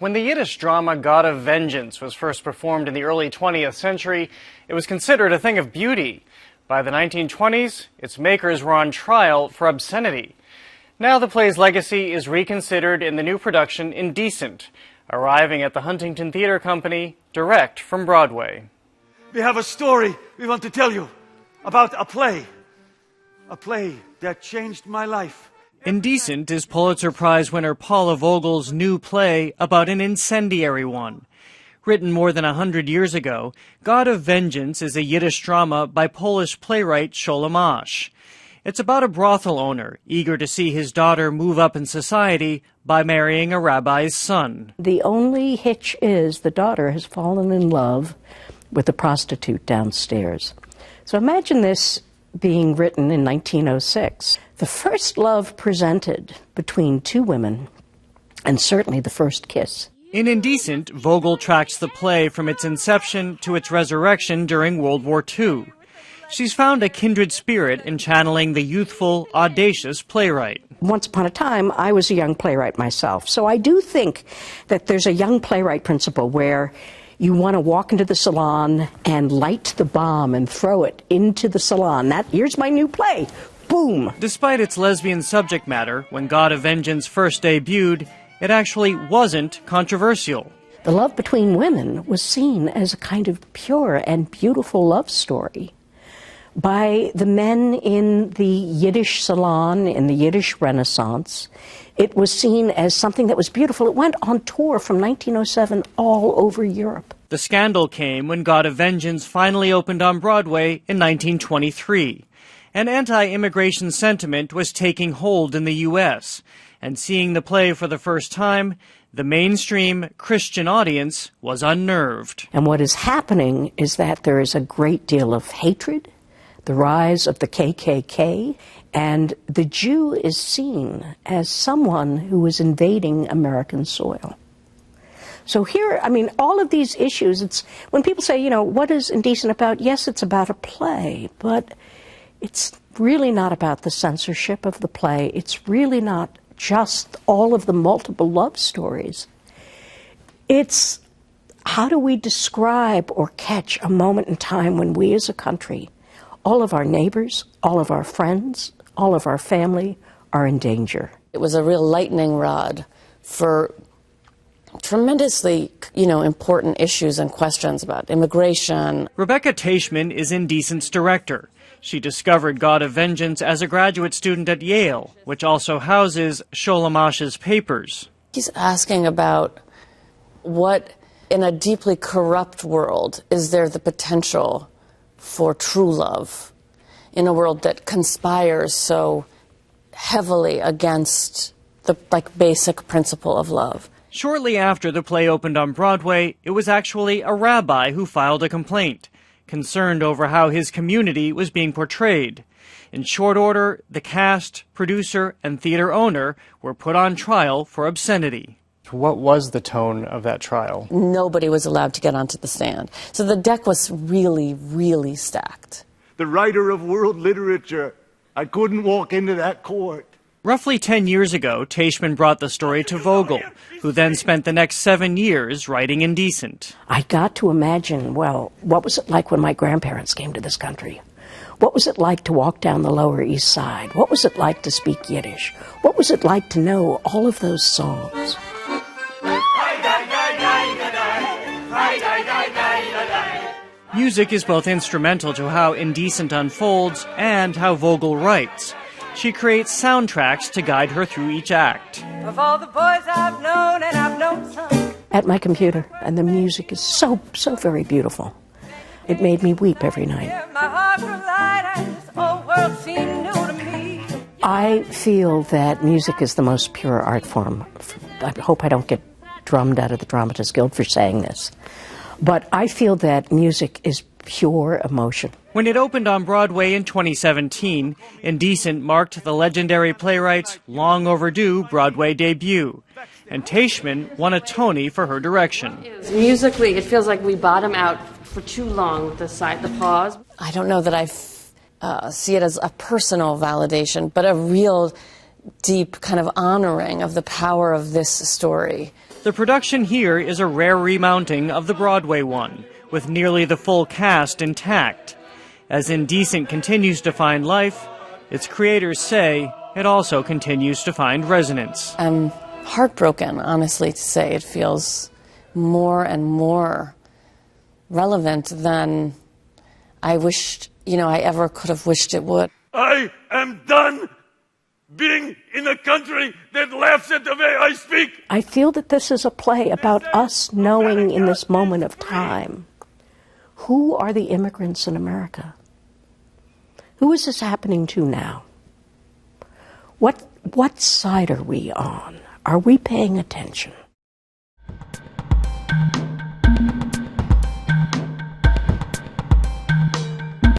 When the Yiddish drama God of Vengeance was first performed in the early 20th century, it was considered a thing of beauty. By the 1920s, its makers were on trial for obscenity. Now the play's legacy is reconsidered in the new production Indecent, arriving at the Huntington Theater Company direct from Broadway. We have a story we want to tell you about a play that changed my life. Indecent is Pulitzer Prize winner Paula Vogel's new play about an incendiary one. Written more than 100 years ago, God of Vengeance is a Yiddish drama by Polish playwright Sholem Asch. It's about a brothel owner eager to see his daughter move up in society by marrying a rabbi's son. The only hitch is the daughter has fallen in love with a prostitute downstairs. So imagine this being written in 1906. The first love presented between two women, and certainly the first kiss. In Indecent, Vogel tracks the play from its inception to its resurrection during World War II. She's found a kindred spirit in channeling the youthful, audacious playwright. Once upon a time, I was a young playwright myself, so I do think that there's a young playwright principle where you want to walk into the salon and light the bomb and throw it into the salon. Here's my new play. Boom! Despite its lesbian subject matter, when God of Vengeance first debuted, it actually wasn't controversial. The love between women was seen as a kind of pure and beautiful love story. By the men in the Yiddish salon, in the Yiddish Renaissance, it was seen as something that was beautiful. It went on tour from 1907 all over Europe. The scandal came when God of Vengeance finally opened on Broadway in 1923. An anti-immigration sentiment was taking hold in the U.S., and seeing the play for the first time, the mainstream Christian audience was unnerved. And what is happening is that there is a great deal of hatred, the rise of the KKK, and the Jew is seen as someone who is invading American soil. So here, all of these issues, it's when people say, what is Indecent about? Yes, it's about a play, but it's really not about the censorship of the play. It's really not just all of the multiple love stories. It's how do we describe or catch a moment in time when we as a country, all of our neighbors, all of our friends, all of our family are in danger. It was a real lightning rod for tremendously, important issues and questions about immigration. Rebecca Teichman is Indecent's director. She discovered God of Vengeance as a graduate student at Yale, which also houses Sholem Asch's papers. He's asking about what, in a deeply corrupt world, is there the potential for true love in a world that conspires so heavily against the basic principle of love. Shortly after the play opened on Broadway, it was actually a rabbi who filed a complaint, concerned over how his community was being portrayed. In short order, the cast, producer, and theater owner were put on trial for obscenity. What was the tone of that trial? Nobody was allowed to get onto the stand. So the deck was really, really stacked. The writer of world literature. I couldn't walk into that court. Roughly 10 years ago, Teichman brought the story to Vogel, who then spent the next 7 years writing Indecent. I got to imagine, what was it like when my grandparents came to this country? What was it like to walk down the Lower East Side? What was it like to speak Yiddish? What was it like to know all of those songs? Music is both instrumental to how Indecent unfolds and how Vogel writes. She creates soundtracks to guide her through each act. Of all the boys I've known, and I've known some. At my computer, and the music is so very beautiful. It made me weep every night. My heart grew light and this old world seemed new to me. I feel that music is the most pure art form. I hope I don't get drummed out of the Dramatists Guild for saying this. But I feel that music is pure emotion. When it opened on Broadway in 2017, Indecent marked the legendary playwright's long overdue Broadway debut. And Teichman won a Tony for her direction. Musically, it feels like we bottom out for too long with the pause. I don't know that I see it as a personal validation, but a real deep kind of honoring of the power of this story. The production here is a rare remounting of the Broadway one, with nearly the full cast intact. As Indecent continues to find life, its creators say it also continues to find resonance. I'm heartbroken, honestly, to say. It feels more and more relevant than I wished, I ever could have wished it would. I am done being in a country that laughs at the way I speak. I feel that this is a play about us knowing in this moment of time, who are the immigrants in America? Who is this happening to now? What side are we on? Are we paying attention?